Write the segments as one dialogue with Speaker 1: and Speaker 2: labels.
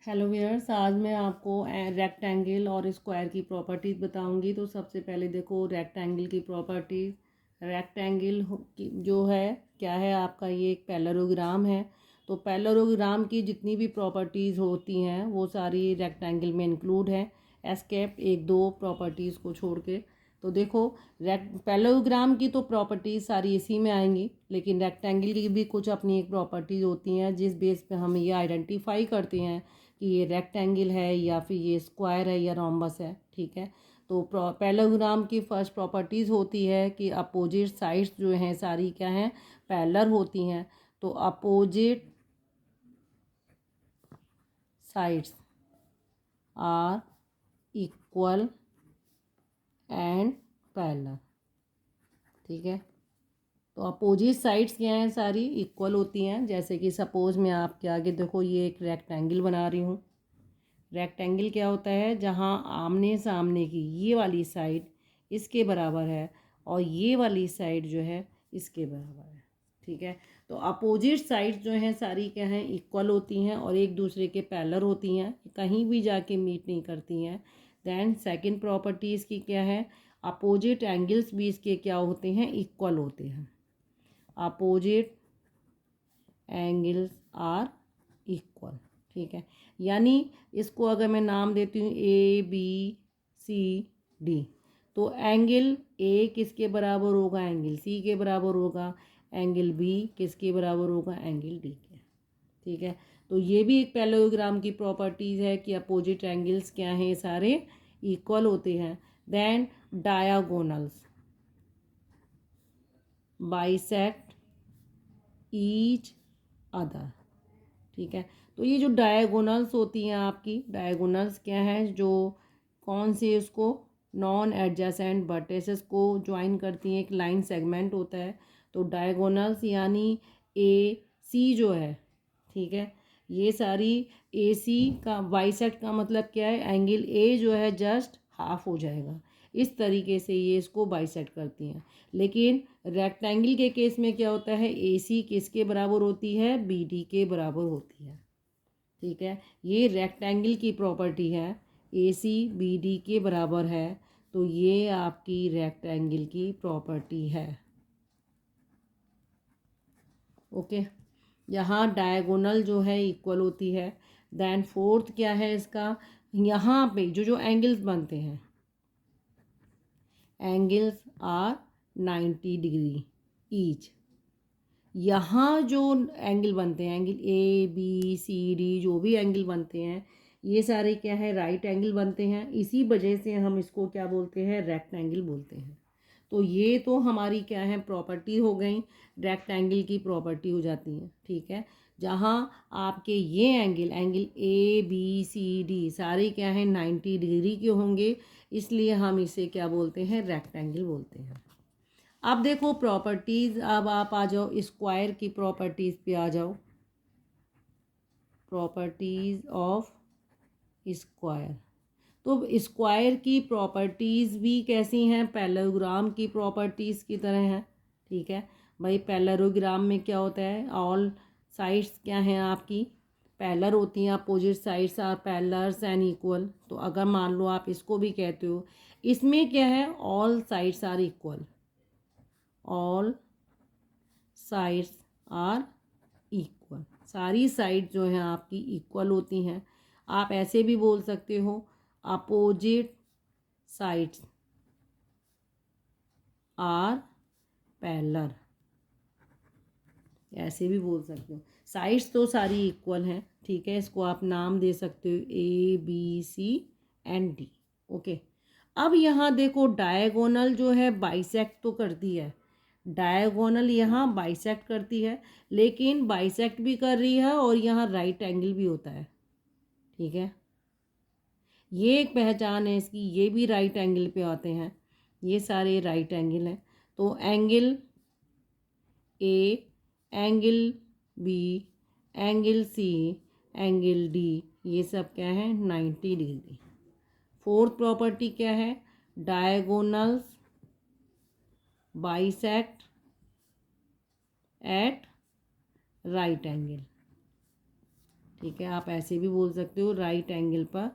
Speaker 1: Hello viewers, आज मैं आपको रेक्टेंगल और स्क्वायर की प्रॉपर्टीज़ बताऊंगी। तो सबसे पहले देखो रेक्टेंगल की प्रॉपर्टीज़। रेक्टेंगल जो है क्या है आपका, ये एक पैरेललोग्राम है। तो पैरेललोग्राम की जितनी भी प्रॉपर्टीज़ होती हैं वो सारी रेक्टेंगल में इंक्लूड है, एस्केप एक दो प्रॉपर्टीज़ को छोड़ के। तो देखो पैरेललोग्राम की तो प्रॉपर्टीज़ सारी इसी में आएंगी, लेकिन रेक्टेंगल की भी कुछ अपनी एक प्रॉपर्टीज़ होती हैं जिस बेस पे हम ये आइडेंटिफाई करते हैं कि ये रेक्टेंगल है या फिर ये स्क्वायर है या रोम्बस है। ठीक है, तो पैरेललोग्राम की फर्स्ट प्रॉपर्टीज़ होती है कि अपोजिट साइड्स जो हैं सारी क्या हैं, पैरेलल होती हैं। तो opposite sides are equal and parallel. ठीक है, तो अपोजिट साइड्स क्या हैं, सारी इक्वल होती हैं। जैसे कि सपोज़ मैं आपके आगे देखो ये एक रेक्टेंगल बना रही हूँ। रेक्टेंगल क्या होता है, जहाँ आमने सामने की ये वाली साइड इसके बराबर है और ये वाली साइड जो है इसके बराबर है। ठीक है, तो अपोजिट साइड्स जो हैं सारी क्या हैं, इक्वल होती हैं और एक दूसरे के पैरेलल होती हैं, कहीं भी जाके मीट नहीं करती हैं। देन सेकंड प्रॉपर्टी इसकी क्या है, अपोजिट एंगल्स भी इसके क्या होते हैं, इक्वल होते हैं। Opposite angles are equal. ठीक है, यानी इसको अगर मैं नाम देती हूँ ABCD, तो एंगल ए किसके बराबर होगा, एंगल सी के बराबर होगा। एंगल बी किसके बराबर होगा, एंगल डी के। ठीक है, तो ये भी एक पैरेललोग्राम की प्रॉपर्टीज़ है कि अपोजिट एंगल्स क्या हैं, सारे इक्वल होते हैं। Then diagonals bisect each other. ठीक है, तो ये जो डायगोनल्स होती हैं आपकी, डायगोनल्स क्या है, जो कौन से उसको नॉन एडजेसेंट वर्टिसेस को ज्वाइन करती हैं, एक लाइन सेगमेंट होता है। तो डायगोनल्स यानी AC जो है, ठीक है, ये सारी AC का बाइसेक्ट का मतलब क्या है, एंगल A जो है जस्ट हाफ हो जाएगा। इस तरीके से ये इसको बाइसेक्ट करती हैं। लेकिन रेक्टेंगल के केस में क्या होता है, AC किसके बराबर होती है, BD के बराबर होती है। ठीक है, ये रेक्टेंगल की प्रॉपर्टी है, AC BD के बराबर है। तो ये आपकी रेक्टेंगल की प्रॉपर्टी है। ओके, यहाँ डायगोनल जो है इक्वल होती है। देन फोर्थ क्या है इसका, यहाँ पे जो जो एंगल्स बनते हैं, एंगल्स आर 90 डिग्री ईच। यहाँ जो एंगल बनते हैं, एंगल ABCD जो भी एंगल बनते हैं, ये सारे क्या है, राइट एंगल बनते हैं। इसी वजह से हम इसको क्या बोलते हैं, रेक्टेंगल बोलते हैं। तो ये तो हमारी क्या है, प्रॉपर्टी हो गई, रेक्टेंगल की प्रॉपर्टी हो जाती है। ठीक है, जहाँ आपके ये एंगल एंगल ABCD सारे क्या है, 90 डिग्री के होंगे, इसलिए हम इसे क्या बोलते हैं, रेक्टेंगल बोलते हैं। अब देखो प्रॉपर्टीज़, अब आप आ जाओ स्क्वायर की प्रॉपर्टीज़ पे आ जाओ। प्रॉपर्टीज़ ऑफ स्क्वायर, तो स्क्वायर की प्रॉपर्टीज़ भी कैसी हैं, पैरेललोग्राम की प्रॉपर्टीज़ की तरह हैं। ठीक है भाई, पैरेललोग्राम में क्या होता है, ऑल साइड्स क्या हैं आपकी, पैरेलल होती हैं। Opposite sides are parallels and equal. तो अगर मान लो आप इसको भी कहते हो, इसमें क्या है, all sides are equal, all sides are equal. सारी साइड जो हैं आपकी इक्वल होती हैं। आप ऐसे भी बोल सकते हो, अपोजिट साइड्स आर पैरेलल, ऐसे भी बोल सकते हो। साइड्स तो सारी इक्वल हैं। ठीक है, इसको आप नाम दे सकते हो ABCD। ओके, अब यहाँ देखो डायगोनल जो है बाइसेक्ट तो करती है, डायगोनल यहाँ बाइसेक्ट करती है, लेकिन बाइसेक्ट भी कर रही है और यहाँ राइट एंगल भी होता है। ठीक है, ये एक पहचान है इसकी, ये भी राइट एंगल पे आते हैं, ये सारे राइट एंगल हैं। तो angle A, angle B, angle C, angle D, ये सब क्या है, 90 डिग्री। फोर्थ प्रॉपर्टी क्या है, diagonals bisect at right angle. ठीक है, आप ऐसे भी बोल सकते हो राइट एंगल पर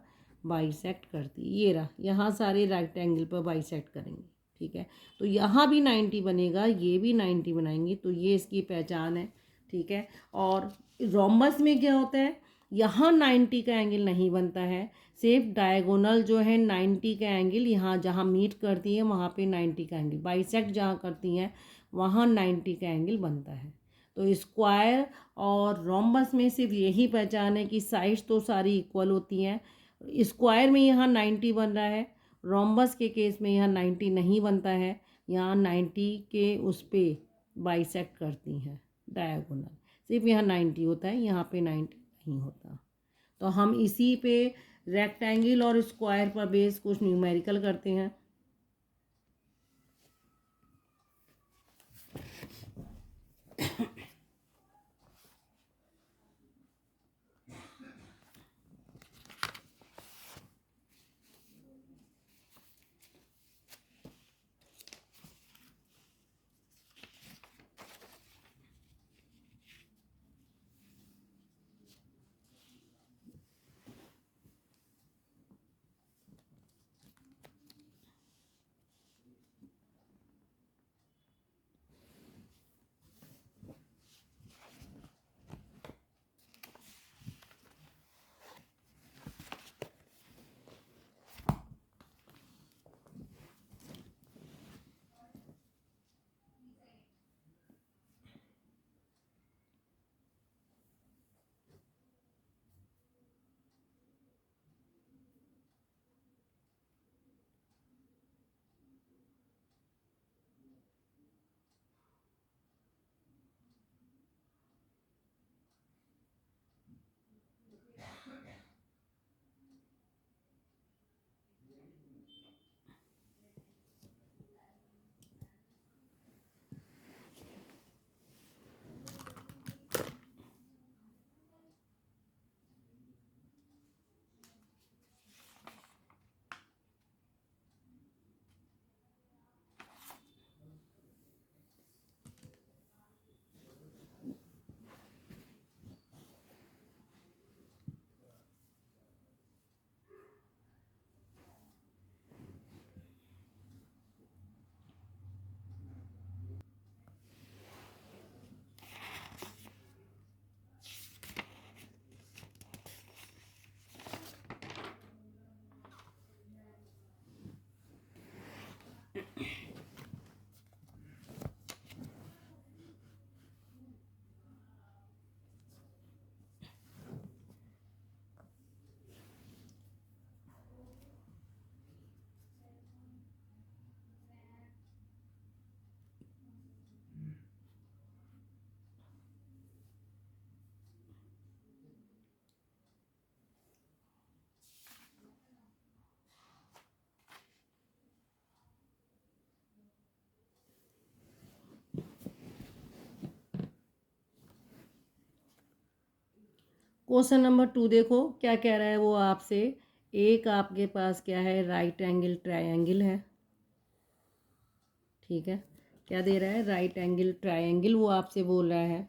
Speaker 1: बाइसेक्ट करती है। ये रहा, यहाँ सारे राइट एंगल पर बाइसेक्ट करेंगे। ठीक है, तो यहाँ भी 90 बनेगा, ये भी 90 बनाएंगे, तो ये इसकी पहचान है। ठीक है, और रोम्बस में क्या होता है, यहाँ 90 का एंगल नहीं बनता है, सिर्फ डायगोनल जो है 90 का एंगल, यहाँ जहाँ मीट करती है वहाँ पे 90 का एंगल, बाइसेक्ट जहाँ करती हैं वहाँ 90 का एंगल बनता है। तो स्क्वायर और रोम्बस में सिर्फ यही पहचान है कि साइड्स तो सारी इक्वल होती हैं। स्क्वायर में यहाँ 90 बन रहा है, रोम्बस के केस में यहाँ 90 नहीं बनता है, यहाँ 90 के उस पर बाइसेक्ट करती हैं डायगोनल, सिर्फ यहाँ 90 होता है, यहाँ पे 90 नहीं होता। तो हम इसी पे रेक्टेंगल और स्क्वायर पर बेस कुछ न्यूमेरिकल करते हैं। क्वेश्चन नंबर 2 देखो क्या कह रहा है वो आपसे। एक आपके पास क्या है, राइट एंगल ट्रायंगल है। ठीक है, क्या दे रहा है, राइट एंगल ट्रायंगल वो आपसे बोल रहा है,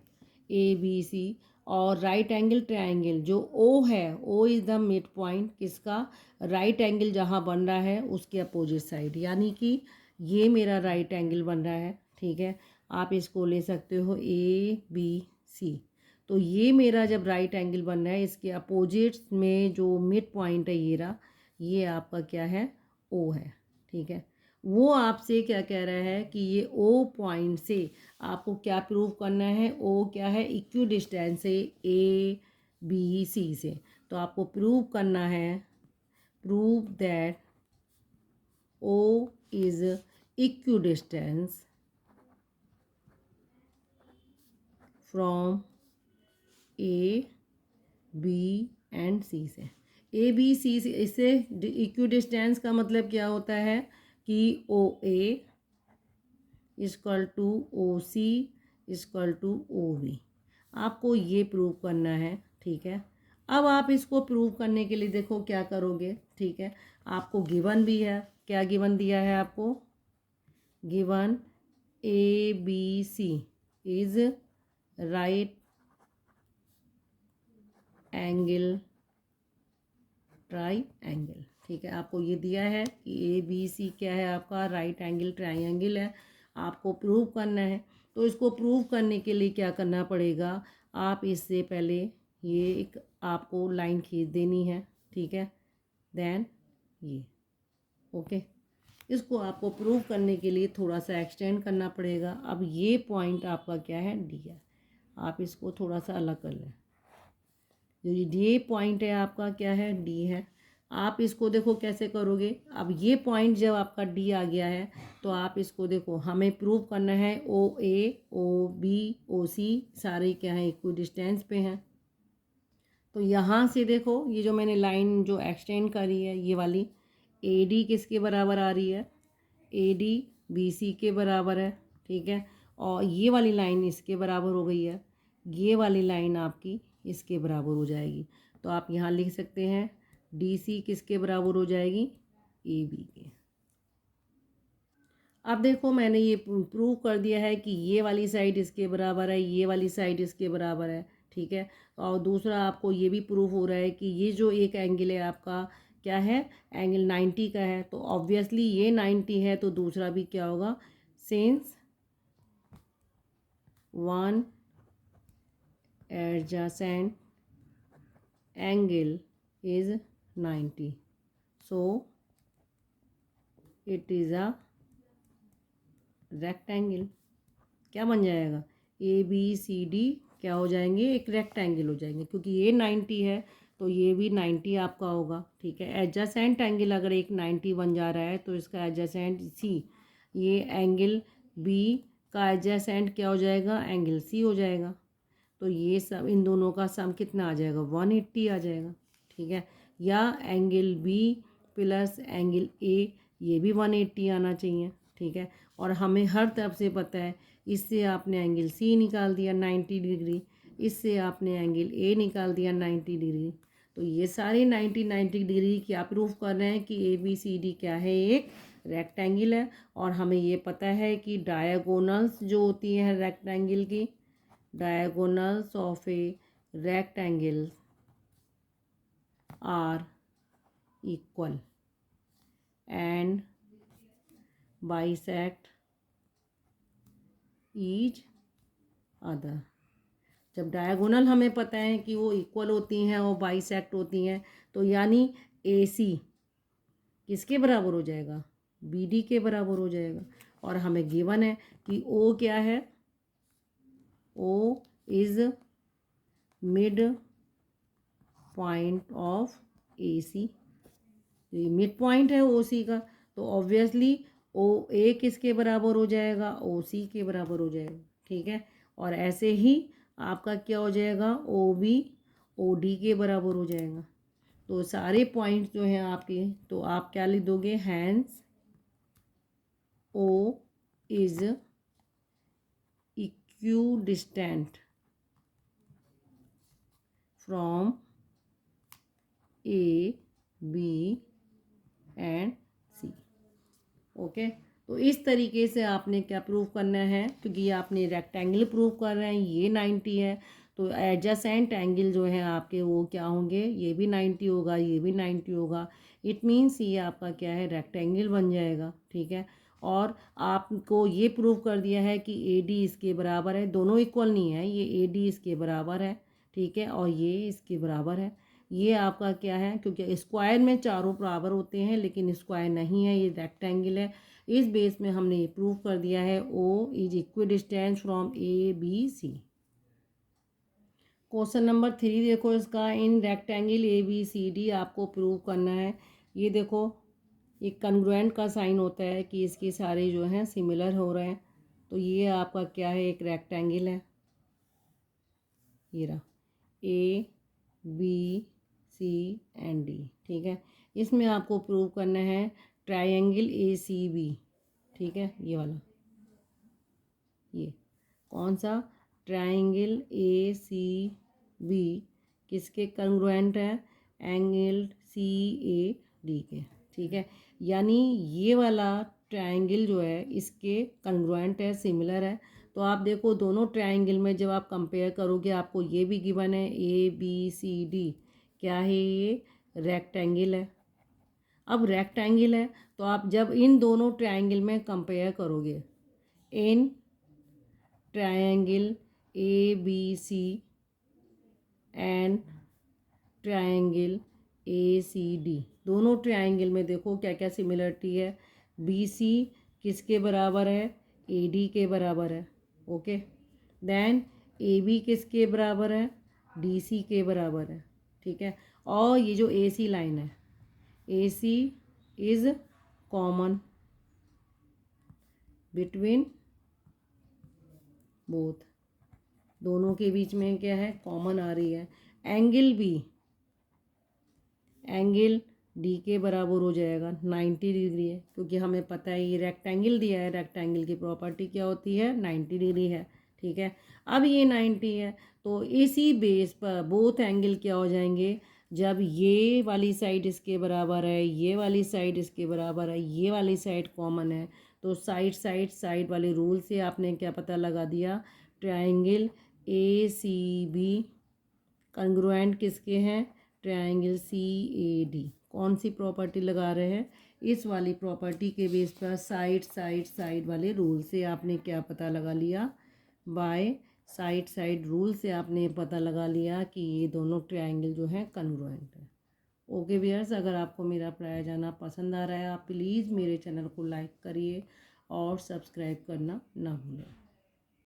Speaker 1: ABC। और राइट एंगल ट्रायंगल जो O है, O is the mid point किसका, राइट एंगल जहाँ बन रहा है उसके अपोजिट साइड, यानी कि ये मेरा राइट एंगल बन रहा है। ठीक है, आप इसको ले सकते हो ABC। तो ये मेरा जब राइट एंगल बन रहा है, इसके अपोजिट में जो मिड पॉइंट है ये रहा, ये आपका क्या है, O है। ठीक है, वो आपसे क्या कह रहा है कि ये O पॉइंट से आपको क्या प्रूव करना है, O क्या है, इक्वी डिस्टेंस है ABC से। तो आपको प्रूव करना है, prove that O is equi distance from A B and C से। ABC से, इससे इक्वी डिस्टेंस का मतलब क्या होता है कि OA equal to OC equal to OB। आपको ये प्रूव करना है। ठीक है, अब आप इसको प्रूव करने के लिए देखो क्या करोगे। ठीक है, आपको गिवन भी है, क्या गिवन दिया है आपको, given ABC is right angle triangle. ठीक है, आपको ये दिया है कि ABC क्या है, आपका राइट एंगल ट्राइंगल है, आपको प्रूव करना है। तो इसको प्रूव करने के लिए क्या करना पड़ेगा, आप इससे पहले ये एक आपको लाइन खींच देनी है। ठीक है, देन ये ओके। इसको आपको प्रूव करने के लिए थोड़ा सा एक्सटेंड करना पड़ेगा। अब ये पॉइंट आपका क्या है, डी है, आप इसको थोड़ा सा अलग कर लें। जो ये पॉइंट है आपका क्या है, डी है। आप इसको देखो कैसे करोगे। अब ये पॉइंट जब आपका डी आ गया है तो आप इसको देखो, हमें प्रूव करना है OA OB OC सारे क्या हैं, इक्वल डिस्टेंस पे हैं। तो यहाँ से देखो, ये जो मैंने लाइन जो एक्सटेंड करी है ये वाली, AD किसके बराबर आ रही है, AD BC के बराबर है। ठीक है, और ये वाली लाइन इसके बराबर हो गई है, ये वाली लाइन आपकी इसके बराबर हो जाएगी। तो आप यहाँ लिख सकते हैं DC किसके बराबर हो जाएगी, AB के। अब देखो मैंने ये प्रूव कर दिया है कि ये वाली साइड इसके बराबर है, ये वाली साइड इसके बराबर है। ठीक है, और दूसरा आपको ये भी प्रूफ हो रहा है कि ये जो एक एंगल है आपका क्या है, एंगल 90 का है। तो ऑब्वियसली ये 90 है, तो दूसरा भी क्या होगा, since one adjacent angle is 90, so it is a rectangle. क्या बन जाएगा, ABCD क्या हो जाएंगे, एक रेक्टेंगल हो जाएंगे, क्योंकि ये 90 है तो ये भी 90 आपका होगा। ठीक है, एडजेसेंट एंगल अगर एक 90 बन जा रहा है तो इसका एडजेसेंट C, ये एंगल B का एडजेसेंट क्या हो जाएगा, एंगल C हो जाएगा। तो ये सब इन दोनों का सम कितना आ जाएगा, 180 आ जाएगा। ठीक है, या angle B plus angle A, ये भी 180 आना चाहिए। ठीक है, और हमें हर तरफ से पता है, इससे आपने एंगल C निकाल दिया 90 डिग्री, इससे आपने एंगल A निकाल दिया 90 डिग्री। तो ये सारे 90 डिग्री क्या प्रूफ कर रहे हैं कि ABCD क्या है, एक रेक्टेंगल है। और हमें ये पता है कि डायगोनल्स जो होती हैं रेक्टेंगल की, diagonals of a rectangle are equal and bisect each other। जब डायगोनल हमें पता है कि वो इक्वल होती हैं और बाइसेक्ट होती हैं, तो यानी AC किसके बराबर हो जाएगा, BD के बराबर हो जाएगा। और हमें गिवन है कि O क्या है, O is mid point of AC। ये मिड पॉइंट है OC का, तो ऑब्वियसली OA किसके बराबर हो जाएगा, OC के बराबर हो जाएगा। ठीक है, और ऐसे ही आपका क्या हो जाएगा, OB OD के बराबर हो जाएगा। तो सारे पॉइंट जो हैं आपके, तो आप क्या लिख दोगे, hence O is equidistant from A B and C। Okay, तो इस तरीके से आपने क्या प्रूव करना है, क्योंकि आपने रेक्टेंगल प्रूव कर रहे हैं, ये 90 है, तो एडजेसेंट एंगल जो है आपके वो क्या होंगे, ये भी 90 होगा, ये भी 90 होगा। इट मीन्स ये आपका क्या है, रेक्टेंगल बन जाएगा। ठीक है, और आपको ये प्रूव कर दिया है कि AD इसके बराबर है, दोनों इक्वल नहीं है, ये AD इसके बराबर है। ठीक है, और ये इसके बराबर है। ये आपका क्या है, क्योंकि स्क्वायर में चारों बराबर होते हैं, लेकिन स्क्वायर नहीं है, ये रेक्टेंगल है। इस बेस में हमने ये प्रूव कर दिया है O is equidistant from ABC। Question number 3 देखो इसका, इन रेक्टेंगल ABCD आपको प्रूव करना है। ये देखो, एक कन्ग्रुएंट का साइन होता है कि इसके सारे जो हैं सिमिलर हो रहे हैं। तो ये आपका क्या है, एक रेक्टेंगल है, ये रहा ABCD। ठीक है, इसमें आपको प्रूव करना है ट्रायंगल ACB। ठीक है, ये वाला, ये कौन सा, ट्रायंगल ACB किसके कंग्रुएंट है, एंगल CAD के। ठीक है, यानी ये वाला ट्रायंगल जो है इसके कंग्रुएंट है, सिमिलर है। तो आप देखो दोनों ट्रायंगल में जब आप कंपेयर करोगे आपको ये भी गिवन है ABCD, क्या है ये, रेक्टेंगल है। अब रेक्टेंगल है तो आप जब इन दोनों ट्रायंगल में कंपेयर करोगे, in triangle ABC and triangle ACD, दोनों ट्रायंगल में देखो क्या क्या सिमिलरिटी है। BC किसके बराबर है, AD के बराबर है, ओके। देन AB किसके बराबर है, DC के बराबर है, ठीक है। और ये जो AC लाइन है, AC is common between both, दोनों के बीच में क्या है, कॉमन आ रही है। एंगल B, एंगल डी के बराबर हो जाएगा, 90 डिग्री है, क्योंकि हमें पता है ये रेक्टेंगल दिया है, रेक्टेंगल की प्रॉपर्टी क्या होती है, 90 डिग्री है, ठीक है। अब ये 90 है तो इसी बेस पर बोथ एंगल क्या हो जाएंगे, जब ये वाली साइड इसके बराबर है, ये वाली साइड इसके बराबर है, ये वाली साइड कॉमन है, तो साइड वाले रूल से आपने क्या पता लगा दिया, ट्रायंगल ACB कंग्रुएंट किसके हैं, ट्रायंगल CAD। कौन सी प्रॉपर्टी लगा रहे हैं, इस वाली प्रॉपर्टी के बेस पर साइड वाले रूल से आपने क्या पता लगा लिया, बाय साइड रूल से आपने पता लगा लिया कि ये दोनों ट्रायंगल जो हैं कंग्रुएंट है। ओके व्यूअर्स, अगर आपको मेरा पढ़ाया जाना पसंद आ रहा है आप प्लीज़ मेरे चैनल को लाइक करिए और सब्सक्राइब करना ना भूलें।